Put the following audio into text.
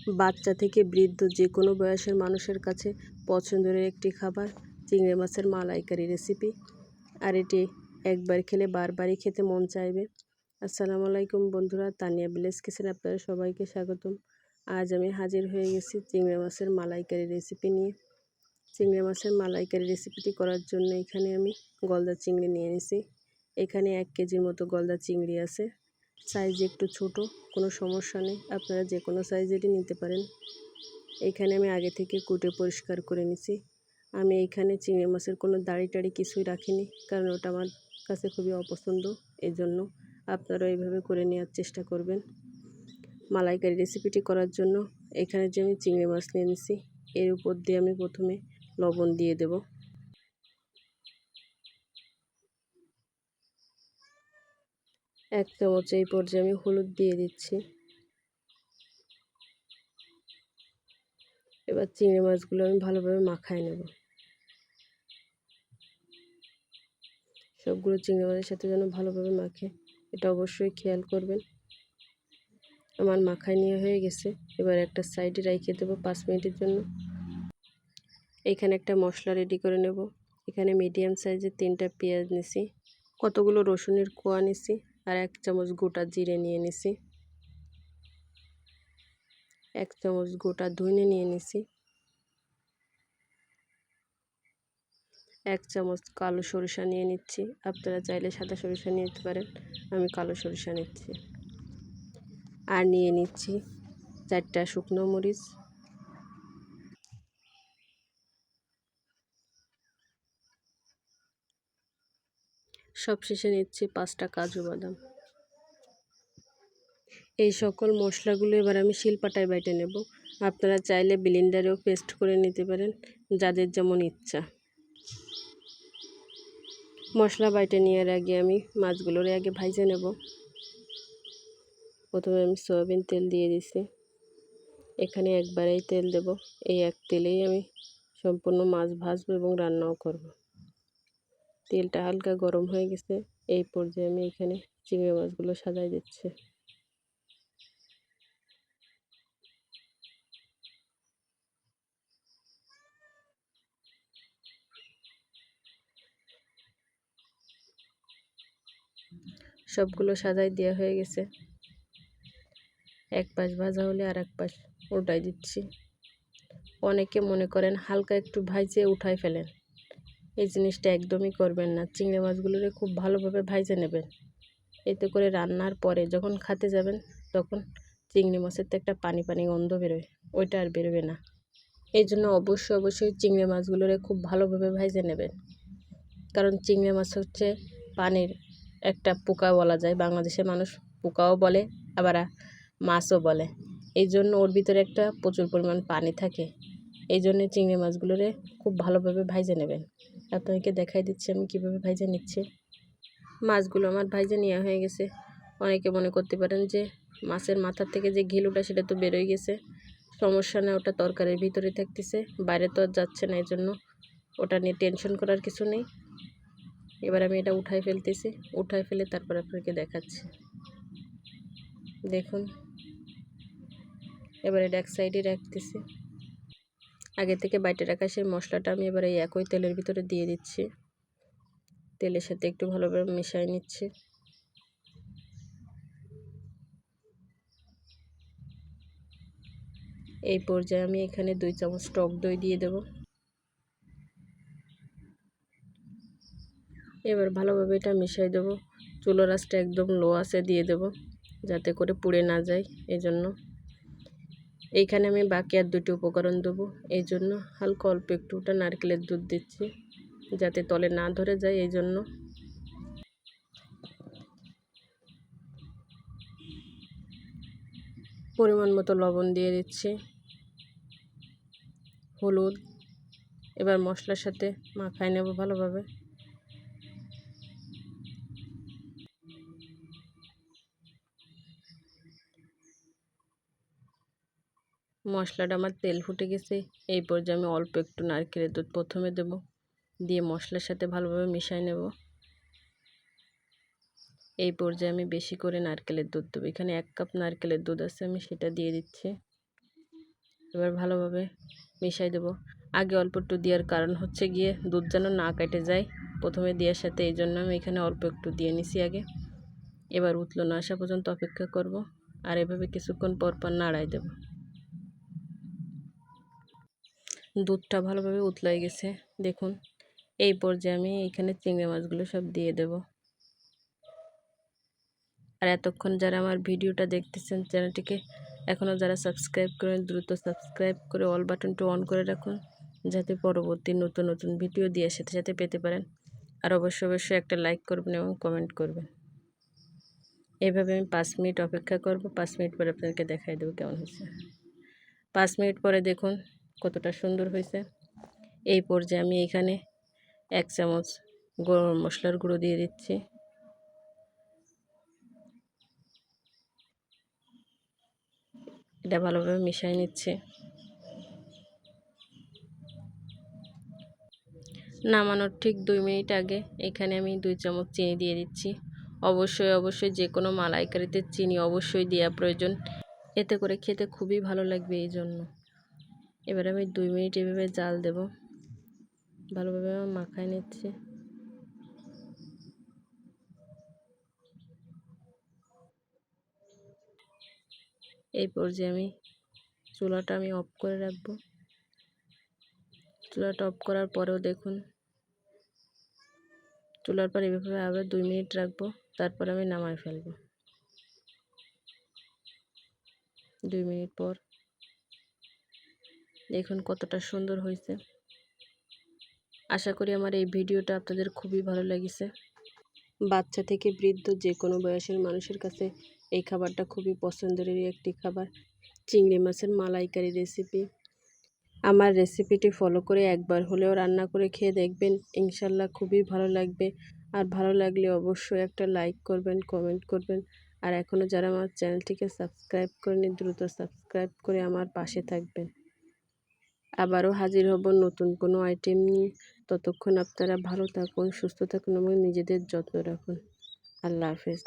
বাচ্চা থেকে বৃদ্ধ যে কোনো বয়সের মানুষের কাছে পছন্দের একটি খাবার চিংড়ি মাছের মালাইকারি রেসিপি। আর এটি একবার খেলে বারবারই খেতে মন চাইবে। আসসালামু আলাইকুম বন্ধুরা, তানিয়া ভিলেজ কিচেনে আপনাদের সবাইকে স্বাগতম। আজ আমি হাজির হয়ে গেছি চিংড়ি মাছের মালাইকারি রেসিপি নিয়ে। চিংড়ি মাছের মালাইকারি রেসিপিটি করার জন্য এখানে আমি গলদা চিংড়ি নিয়ে নিয়েছি। এখানে 1 কেজির মতো গলদা চিংড়ি আছে। সাইজ একটু ছোট, কোনো সমস্যা নেই, আপনারা যে কোনো সাইজেরই নিতে পারেন। এখানে আমি আগে থেকে কুটে পরিষ্কার করে নিছি। আমি এখানে চিংড়ি মাছের কোনো দাড়ি টাড়ি কিছুই রাখিনি, কারণ ওটা আমার কাছে খুবই অপছন্দ। এই জন্য আপনারা এইভাবে করে নেওয়ার চেষ্টা করবেন। মালাইকারি রেসিপিটি করার জন্য এখানে যে আমি চিংড়ি মাছ নিয়ে নিছি, এর উপর দিয়ে আমি প্রথমে লবণ দিয়ে দেব। এক চামচ এই পর্যায়ে আমি হলুদ দিয়ে দিচ্ছি। এবার চিংড়ি মাছগুলো আমি ভালোভাবে মাখায় নেব। সবগুলো চিংড়ি মাছের সাথে যেন ভালোভাবে মাখে, এটা অবশ্যই খেয়াল করবেন। আমার মাখায় নিয়ে হয়ে গেছে। এবার একটা সাইডে রেখে দেবো 5 মিনিটের জন্য। এখানে একটা মশলা রেডি করে নেব। এখানে মিডিয়াম সাইজের 3টা পেঁয়াজ নিছি, কতগুলো রসুনের কোয়া নিছি, আর 1 চামচ গোটা জিরে নিয়ে নিছি, 1 চামচ গোটা ধনে নিয়ে নিছি, 1 চামচ কালো সরিষা নিয়ে নিচ্ছি। আপনারা চাইলে সাদা সরিষা নিতে পারেন, আমি কালো সরিষা নিচ্ছি। আর নিয়ে নিচ্ছি 4টা শুকনো মরিচ, সবশেষে নিচ্ছি 5টা কাজু বাদাম। এই সকল মশলাগুলো এবার আমি শিলপাটায় বেটে নেব। আপনারা চাইলে ব্লেন্ডারেও পেস্ট করে নিতে পারেন, যাদের যেমন ইচ্ছা। মশলা বেটে নেওয়ার আগে আমি মাছগুলোর আগে ভাজে নেব। প্রথমে আমি সয়াবিন তেল দিয়ে দিছি। এখানে একবারেই তেল দেব। এই এক তেলেই আমি সম্পূর্ণ মাছ ভাজবো এবং রান্নাও করব। তেলটা হালকা গরম হয়ে গেছে। এই পর্যায়ে আমি এখানে চিংড়ি মাছগুলো সাজাই দিচ্ছি। সবগুলো সাজাই দেওয়া হয়ে গেছে। এক পাশ ভাজা হলে আর এক পাশ উল্টাই দিচ্ছি। অনেকে মনে করেন হালকা একটু ভাজে উঠাই ফেলেন, এই জিনিসটা একদমই করবেন না। চিংড়ি মাছগুলোরে খুব ভালোভাবে ভাজে নেবেন। এতে করে রান্নার পরে যখন খেতে যাবেন, তখন চিংড়ি মাছের তো একটা পানি পানি গন্ধ বেরোয়, ওইটা আর বেরোবে না। এই জন্য অবশ্যই চিংড়ি মাছগুলোরে খুব ভালোভাবে ভাজে নেবেন। কারণ চিংড়ি মাছ হচ্ছে পানির একটা পোকা বলা যায়, বাংলাদেশের মানুষ পোকাও বলে আবার মাছও বলে। এই জন্য ওর ভিতরে একটা প্রচুর পরিমাণ পানি থাকে। এই জন্য চিংড়ি মাছগুলোরে খুব ভালোভাবে ভাজে নেবেন। আপনাদেরকে দেখাই দিচ্ছি আমি কিভাবে ভাজে নিচ্ছি। মাছগুলো আমার ভাজে নেওয়া হয়ে গেছে। অনেকে মনে করতে পারেন যে মাছের মাথার থেকে যে ঘিলুটা সেটা তো বেরোয় গেছে। সমস্যা না, ওটা তরকারির ভিতরে থাকতেছে, বাইরে তো আর যাচ্ছে না, এই জন্য ওটা নিয়ে টেনশন করার কিছু নেই। এবার আমি এটা উঠাই ফেলতেছি। উঠাই ফেলে তারপর আপনাকে দেখাচ্ছি। দেখুন, এবার এটা এক সাইডে রাখতেছি। আগে থেকে বাইটে রাখা সেই মশলাটা আমি এবার এই একই তেলের ভিতরে দিয়ে দিচ্ছি। তেলের সাথে একটু ভালোভাবে মিশিয়ে নিচ্ছি। এই পর্যায়ে আমি এখানে 2 চামচ টক দই দিয়ে দেব। এবার ভালোভাবে এটা মিশিয়ে দেব। চুলার আঁচটা একদম লো আছে দিয়ে দেব, যাতে করে পুড়ে না যায়। এই জন্য এইখানে আমি বাকি আর 2টি উপকরণ দেবো। এই জন্য হালকা অল্প একটুটা নারকেলের দুধ দিচ্ছি, যাতে তলে না ধরে যায়। এই জন্য পরিমাণ মতো লবণ দিয়ে দিচ্ছি, হলুদ। এবার মশলার সাথে মাখায় নেব ভালোভাবে। মশলাটা আমার তেল ফুটে গেছে। এই পর্যায়ে আমি অল্প একটু নারকেলের দুধ প্রথমে দেব, দিয়ে মশলার সাথে ভালোভাবে মিশিয়ে নেব। এই পর্যায়ে আমি বেশি করে নারকেলের দুধ দেবো। এখানে 1 কাপ নারকেলের দুধ আছে, আমি সেটা দিয়ে দিচ্ছি। এবার ভালোভাবে মিশাই দেব। আগে অল্প একটু দেওয়ার কারণ হচ্ছে গিয়ে দুধ যেন না কেটে যায় প্রথমে দেওয়ার সাথে, এই জন্য আমি এখানে অল্প একটু দিয়ে নিছি আগে। এবার উতলো না আসা পর্যন্ত অপেক্ষা করব, আর এভাবে কিছুক্ষণ পর পর নাড়াই দেব। দুধটা ভালোভাবে উতলাই গেছে দেখুন। এই পর্যায়ে আমি এখানে চিংড়ি মাছগুলো সব দিয়ে দেব। আর এতক্ষণ যারা আমার ভিডিওটা দেখতেছেন, চ্যানেলটিকে এখনও যারা সাবস্ক্রাইব করেন দ্রুত সাবস্ক্রাইব করে অল বাটনটি অন করে রাখুন, যাতে পরবর্তী নতুন নতুন ভিডিও দেওয়ার সাথে সাথে পেতে পারেন। আর অবশ্যই একটা লাইক করবেন এবং কমেন্ট করবেন। এইভাবে আমি 5 মিনিট অপেক্ষা করব। 5 মিনিট পরে আপনাদেরকে দেখাই দেবো কেমন হয়েছে। 5 মিনিট পরে দেখুন কতটা সুন্দর হয়েছে। এই পর্যায়ে আমি এখানে 1 চামচ গরম মশলার গুঁড়ো দিয়ে দিচ্ছি। এটা ভালোভাবে মিশিয়ে নিচ্ছে। নামানোর ঠিক 2 মিনিট আগে এখানে আমি 2 চামচ চিনি দিয়ে দিচ্ছি। অবশ্যই যে কোনো মালাইকারিতে চিনি অবশ্যই দেওয়া প্রয়োজন, এতে করে খেতে খুবই ভালো লাগবে এই জন্য। এবার আমি 2 মিনিট এভাবে জাল দেব, ভালোভাবে মাখায় নিচ্ছি। এই পর্যায়ে আমি চুলাটা অফ করে রাখবো। চুলাটা অফ করার পরেও দেখুন, চুলার পর এভাবে আবার 2 মিনিট রাখবো, তারপর আমি নামায় ফেলবো। 2 মিনিট পর দেখুন কতটা সুন্দর হয়েছে। আশা করি আমার এই ভিডিওটা আপনাদের খুবই ভালো লেগেছে। বাচ্চা থেকে বৃদ্ধ যে কোনো বয়সের মানুষের কাছে এই খাবারটা খুবই পছন্দেরই একটি খাবার। চিংড়ি মাছের মালাইকারি রেসিপি। আমার রেসিপিটি ফলো করে একবার হলেও রান্না করে খেয়ে দেখবেন, ইনশাল্লাহ খুবই ভালো লাগবে। আর ভালো লাগলে অবশ্যই একটা লাইক করবেন, কমেন্ট করবেন। আর এখনও যারা আমার চ্যানেলটিকে সাবস্ক্রাইব করেনি দ্রুত সাবস্ক্রাইব করে আমার পাশে থাকবেন। আবারও হাজির হব নতুন কোনো আইটেম নিয়ে। ততক্ষণ আপনারা ভালো থাকুন, সুস্থ থাকুন এবং নিজেদের যত্ন রাখুন। আল্লাহ হাফেজ।